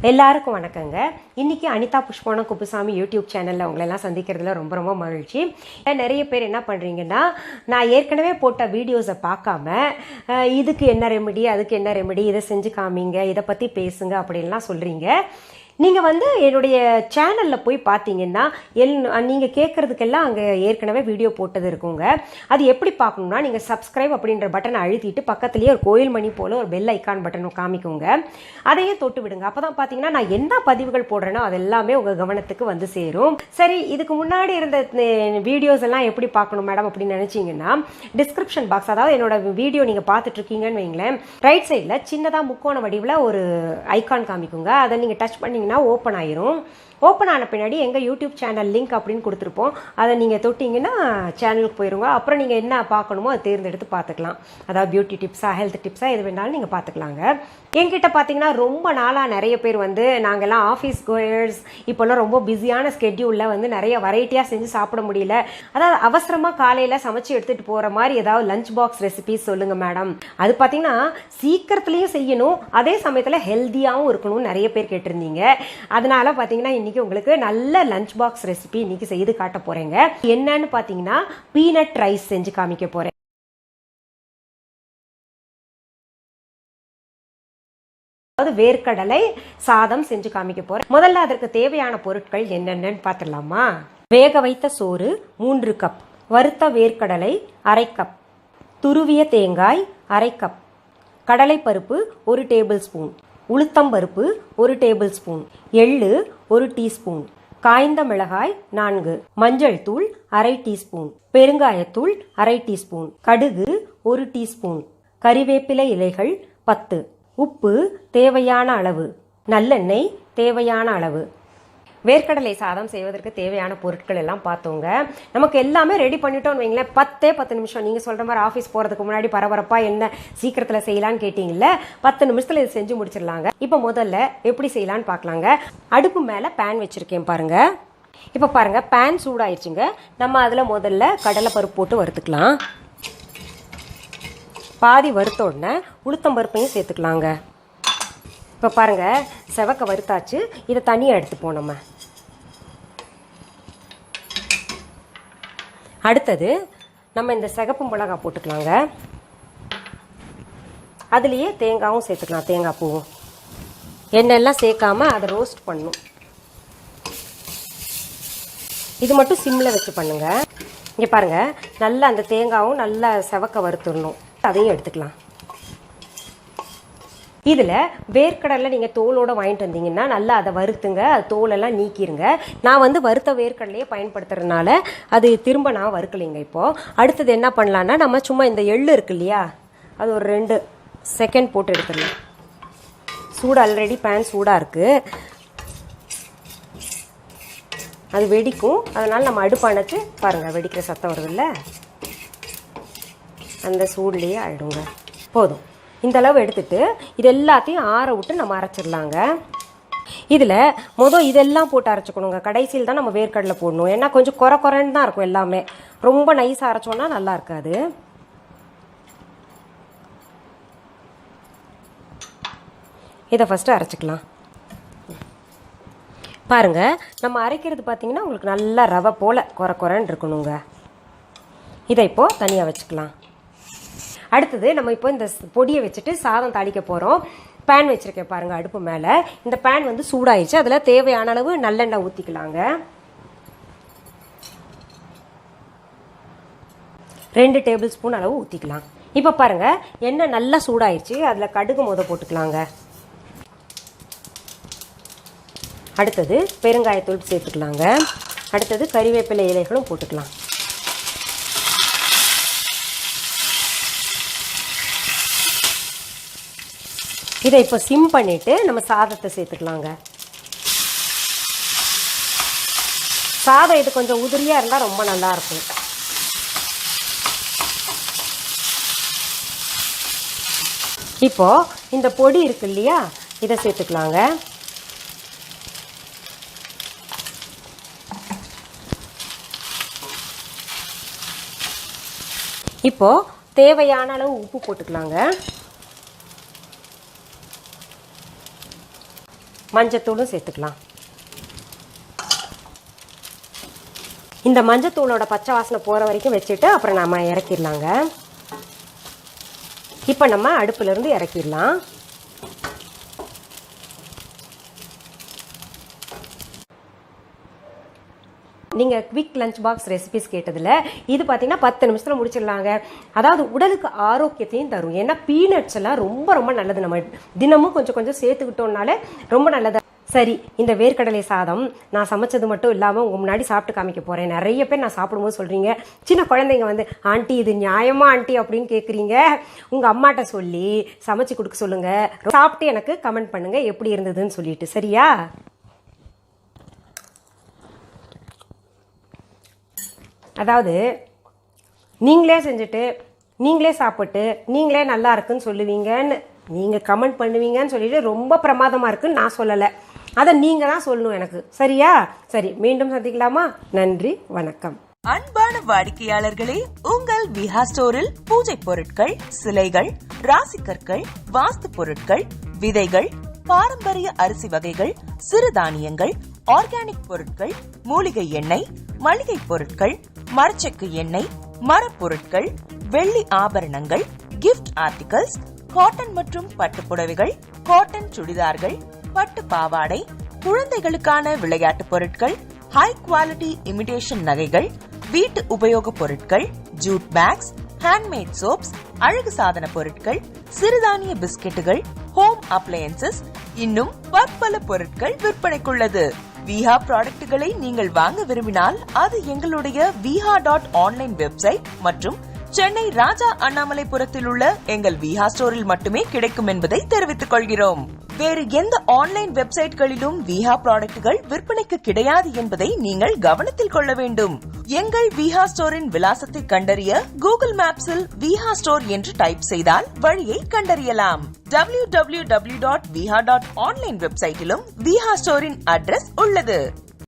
எல்லாருக்கும் வணக்கங்க. இன்னைக்கு அனிதா குப்புசாமி யூடியூப் சேனலில் உங்களெல்லாம் சந்திக்கிறதுல ரொம்ப ரொம்ப மகிழ்ச்சி. நிறைய பேர் என்ன பண்ணுறீங்கன்னா, நான் ஏற்கனவே போட்ட வீடியோஸை பார்க்காம இதுக்கு என்ன ரெமெடி, அதுக்கு என்ன ரெமெடி, இதை செஞ்சு காமிங்க, இதை பற்றி பேசுங்க அப்படின்லாம் சொல்கிறீங்க. நீங்கள் என்னுடைய சேனலில் போய் பார்த்தீங்கன்னா நீங்கள் கேட்குறதுக்கெல்லாம் அங்கே ஏற்கனவே வீடியோ போட்டது இருக்குங்க. அது எப்படி பார்க்கணுன்னா, நீங்கள் சப்ஸ்கிரைப் அப்படின்ற பட்டனை அழுத்திட்டு பக்கத்துலேயே ஒரு கோயில் மணி போல் ஒரு பெல் ஐக்கான் பட்டன் காமிக்குங்க. அதையே தொட்டு விடுங்க. அப்போ தான் பார்த்தீங்கன்னா நான் என்ன பதிவுகள் போடுறேனோ அது எல்லாமே உங்கள் கவனத்துக்கு வந்து சேரும். சரி, இதுக்கு முன்னாடி இருந்த வீடியோஸ் எல்லாம் எப்படி பார்க்கணும் மேடம் அப்படின்னு நினச்சிங்கன்னா, டிஸ்கிரிப்ஷன் பாக்ஸ், அதாவது என்னோட வீடியோ நீங்கள் பார்த்துட்டு இருக்கீங்கன்னு வைங்களேன், ரைட் சைடில் சின்னதாக முக்கோண வடிவில் ஒரு ஐக்கான் காமிக்குங்க. அதை நீங்கள் டச் பண்ணி ஓப்பன் ஆயிரும். ஓப்பன் ஆன பின்னாடி எங்கள் யூடியூப் சேனல் லிங்க் அப்படின்னு கொடுத்துருப்போம். அதை நீங்கள் தொட்டிங்கன்னா சேனலுக்கு போயிருங்க. அப்புறம் நீங்கள் என்ன பார்க்கணுமோ அதை தேர்ந்தெடுத்து பார்த்துக்கலாம். அதாவது பியூட்டி டிப்ஸா, ஹெல்த் டிப்ஸா, எது வேணாலும் நீங்கள் பார்த்துக்கலாங்க. என்கிட்ட பார்த்தீங்கன்னா ரொம்ப நாளாக நிறைய பேர் நாங்கள்லாம் ஆஃபீஸ் கோயர்ஸ், இப்போல்லாம் ரொம்ப பிஸியான ஸ்கெட்யூலில் நிறைய வெரைட்டியாக செஞ்சு சாப்பிட முடியல, அதாவது அவசரமாக காலையில் சமைச்சு எடுத்துகிட்டு போகிற மாதிரி ஏதாவது லஞ்ச் பாக்ஸ் ரெசிபிஸ் சொல்லுங்கள் மேடம். அது பார்த்தீங்கன்னா சீக்கிரத்துலேயும் செய்யணும், அதே சமயத்தில் ஹெல்த்தியாகவும் இருக்கணும்னு நிறைய பேர் கேட்டிருந்தீங்க. அதனால பார்த்தீங்கன்னா இன்னைக்கு உங்களுக்கு நல்ல லஞ்ச் பாக்ஸ் ரெசிபி இன்னைக்கு செய்து காட்ட போறேங்க. என்னன்னு பாத்தீங்கன்னா, பீனட் ரைஸ் செஞ்சு காமிக்க போறேன். அதாவது வேர்க்கடலை சாதம் செஞ்சு காமிக்க போறேன். முதல்ல அதற்கு தேவையான பொருட்கள் என்னென்னு பார்த்துடலாமா? வேக வைத்த சோறு 3 கப், வறுத்த வேர்க்கடலை 1/2 கப், துருவிய தேங்காய் 1/2 கப், கடலைப்பருப்பு 1 டேபிள் ஸ்பூன், உளுத்தம்பருப்பு 1 டேபிள் ஸ்பூன், எள்ளு 1 டீஸ்பூன், காய்ந்த மிளகாய் 4, மஞ்சள் தூள் 1/2 டீஸ்பூன், பெருங்காயத்தூள் 1/2 டீஸ்பூன், கடுகு 1 டீஸ்பூன், கறிவேப்பிலை இலைகள் 10, உப்பு தேவையான அளவு, நல்லெண்ணெய் தேவையான அளவு. வேர்க்கடலை சாதம் செய்வதற்கு தேவையான பொருட்கள் எல்லாம் பார்த்தோங்க. நமக்கு எல்லாமே ரெடி பண்ணிட்டோம்னு வைங்களேன், 10 நிமிஷம். நீங்கள் சொல்கிற மாதிரி ஆஃபீஸ் போகிறதுக்கு முன்னாடி பரபரப்பாக என்ன சீக்கிரத்தில் செய்யலான்னு கேட்டிங்கல்ல, 10 நிமிஷத்தில் இது செஞ்சு முடிச்சிடலாங்க. இப்போ முதல்ல எப்படி செய்யலான்னு பார்க்கலாங்க. அடுப்பு மேலே பேன் வச்சுருக்கேன் பாருங்க. இப்போ பாருங்க, பேன் சூடாயிடுச்சுங்க. நம்ம அதில் முதல்ல கடலைப்பருப்பு போட்டு வறுத்துக்கலாம். பாதி வறுத்த உடனே உளுத்தம்பருப்பையும் சேர்த்துக்கலாங்க. இப்போ பாருங்க, செவக்க வறுத்தாச்சு. இதை தனியாக எடுத்துப்போம் நம்ம. அடுத்தது நம்ம இந்த சிகப்பு மிளகாய் போட்டுக்கலாங்க. அதுலேயே தேங்காயும் சேர்த்துக்கலாம், தேங்காய் பூவும். எண்ணெயெல்லாம் சேர்க்காம அதை ரோஸ்ட் பண்ணணும். இது மட்டும் சிம்மில் வச்சு பண்ணுங்க. இங்கே பாருங்க, நல்லா அந்த தேங்காயும் நல்லா செவக்க வறுத்துடணும். அதையும் எடுத்துக்கலாம். இதில் வேர்க்கடலை நீங்கள் தோலோடு வாங்கிட்டு வந்தீங்கன்னா நல்லா அதை வறுத்துங்க, தோலெல்லாம் நீக்கிருங்க. நான் வறுத்த வேர்க்கடலையே பயன்படுத்துறதுனால அது திரும்ப நான் வறுக்கலைங்க. இப்போது அடுத்தது என்ன பண்ணலான்னா, நம்ம சும்மா இந்த எள்ளு இருக்கு இல்லையா, அது ஒரு 2 செகண்ட் போட்டு எடுத்துடலாம். சூடு ஆல்ரெடி பேன் சூடாக இருக்குது, அது வெடிக்கும். அதனால் நம்ம அடுப்பு அணைச்சு பாருங்கள், வெடிக்கிற சத்தம் வருதுல்ல, அந்த சூடுலேயே ஆகிடுங்க. போதும். இந்த அளவு எடுத்துட்டு இது எல்லாத்தையும் ஆற விட்டு நம்ம அரைச்சிடலாங்க. இதில் இதெல்லாம் போட்டு அரைச்சிக்கணுங்க. கடைசியில் தான் நம்ம வேர்க்கடலை போடணும். ஏன்னா கொஞ்சம் குறைன்னு தான் இருக்கும் எல்லாமே. ரொம்ப நைஸாக அரைச்சோன்னா நல்லா இருக்காது. இதை ஃபஸ்ட்டு அரைச்சிக்கலாம். பாருங்க, நம்ம அரைக்கிறது பார்த்தீங்கன்னா உங்களுக்கு நல்லா ரவை போல் குறைன்னு இருக்கணுங்க. இதை இப்போது தனியாக வச்சுக்கலாம். அடுத்தது நம்ம இப்போ இந்த பொடியை வச்சுட்டு சாதம் தாளிக்க போகிறோம். பேன் வச்சுருக்கேன் பாருங்கள் அடுப்பு மேலே. இந்த பேன் சூடாயிடுச்சு. அதில் தேவையான அளவு நல்லெண்ணெய் ஊற்றிக்கலாங்க. 2 டேபிள் ஸ்பூன் அளவு ஊற்றிக்கலாம். இப்போ பாருங்கள், எண்ணெய் நல்லா சூடாயிடுச்சு. அதில் கடுகு போட்டுக்கலாங்க. அடுத்தது பெருங்காயத்தூள் சேர்த்துக்கலாங்க. அடுத்தது கறிவேப்பிலை இலைகளும் போட்டுக்கலாம். இதை இப்போ சிம் பண்ணிவிட்டு நம்ம சாதத்தை சேர்த்துக்கலாங்க. சாதம் இது கொஞ்சம் உதிரியாக இருந்தால் ரொம்ப நல்லாயிருக்கும். இப்போது இந்த பொடி இருக்கு இல்லையா, இதை சேர்த்துக்கலாங்க. இப்போது தேவையான அளவு உப்பு போட்டுக்கலாங்க. மஞ்சத்தூளும் சேர்த்துக்கலாம். இந்த மஞ்சத்தூளோட பச்சை வாசனை போகிற வரைக்கும் வச்சுட்டு அப்புறம் நம்ம இறக்கிடலாங்க. இப்போ நம்ம அடுப்புலேருந்து இறக்கிடலாம். நீங்கள் குவிக் லஞ்ச் பாக்ஸ் ரெசிபிஸ் கேட்டதில் இது பார்த்தீங்கன்னா 10 நிமிஷத்தில் முடிச்சிடலாங்க. அதாவது உடலுக்கு ஆரோக்கியத்தையும் தரும். ஏன்னா பீனட்ஸ் எல்லாம் ரொம்ப ரொம்ப நல்லது. நம்ம தினமும் கொஞ்சம் கொஞ்சம் சேர்த்துக்கிட்டோம்னாலே ரொம்ப நல்லது. சரி, இந்த வேர்க்கடலை சாதம் நான் சமைச்சது மட்டும் இல்லாமல் உங்கள் முன்னாடி சாப்பிட்டு காமிக்க போகிறேன். நிறைய பேர் நான் சாப்பிடும்போது சொல்கிறீங்க, சின்ன குழந்தைங்க வந்து ஆண்டி இது நியாயமா ஆண்டி அப்படின்னு கேட்குறீங்க. உங்கள் அம்மாட்ட சொல்லி சமைச்சு கொடுக்க சொல்லுங்கள். சாப்பிட்டு எனக்கு கமெண்ட் பண்ணுங்கள் எப்படி இருந்ததுன்னு சொல்லிட்டு. சரியா? அதாவது நீங்களே செஞ்சுட்டு நீங்களே சாப்பிட்டு நீங்களே நல்லா இருக்குன்னு சொல்லுவீங்கன்னு நீங்கள் கமெண்ட் பண்ணுவீங்கன்னு சொல்லிட்டு ரொம்ப பிரமாதமாக இருக்குன்னு நான் சொல்லலை. அதை நீங்கள் தான் சொல்லணும் எனக்கு. சரியா? சரி, மீண்டும் சந்திக்கலாமா? நன்றி, வணக்கம். அன்பான வாடிக்கையாளர்களே, உங்கள் விஹா ஸ்டோரில் பூஜை பொருட்கள், சிலைகள், ராசிக்கற்கள், வாஸ்து பொருட்கள், விதைகள், பாரம்பரிய அரிசி வகைகள், சிறுதானியங்கள், ஆர்கானிக் பொருட்கள், மூலிகை எண்ணெய், மளிகை பொருட்கள், மரச்செக்கு எண்ணெய், மரப்பொருட்கள், வெள்ளி ஆபரணங்கள், கிஃப்ட் ஆர்டிகல்ஸ், காட்டன் மற்றும் பட்டு புடவைகள், காட்டன் சுடிதார்கள், பட்டு பாவாடை, குழந்தைகளுக்கான விளையாட்டு பொருட்கள், ஹை குவாலிட்டி இமிடேஷன் நகைகள், வீட்டு உபயோக பொருட்கள், ஜூட் பேக்ஸ், ஹேண்ட்மேட் சோப்ஸ், அழகு சாதன பொருட்கள், சிறுதானிய பிஸ்கெட்டுகள், ஹோம் அப்ளையன்சஸ், இன்னும் பற்பல பொருட்கள் விற்பனைக்குள்ளது. விஹா ப்ராடக்ட்களை நீங்கள் வாங்க விரும்பினால் அது எங்களுடைய viha.online வெப்சைட் மற்றும் சென்னை ராஜா அண்ணாமலைபுரத்தில் உள்ள எங்கள் விஹா ஸ்டோரில் மட்டுமே கிடைக்கும் என்பதை தெரிவித்துக் கொள்கிறோம். வேறு எந்த ஆன்லைன் வெப்சைட்களிலும் விஹா ப்ராடக்ட்கள் விற்பனைக்கு கிடையாது என்பதை நீங்கள் கவனத்தில் கொள்ள வேண்டும். எங்கள் விஹா ஸ்டோரின் விலாசத்தை கண்டறிய கூகுள் மேப்ஸில் விஹா ஸ்டோர் என்று டைப் செய்தால் வழியை கண்டறியலாம். www.viha.online வெப்சைட்டிலும் விஹா ஸ்டோரின் அட்ரஸ் உள்ளது.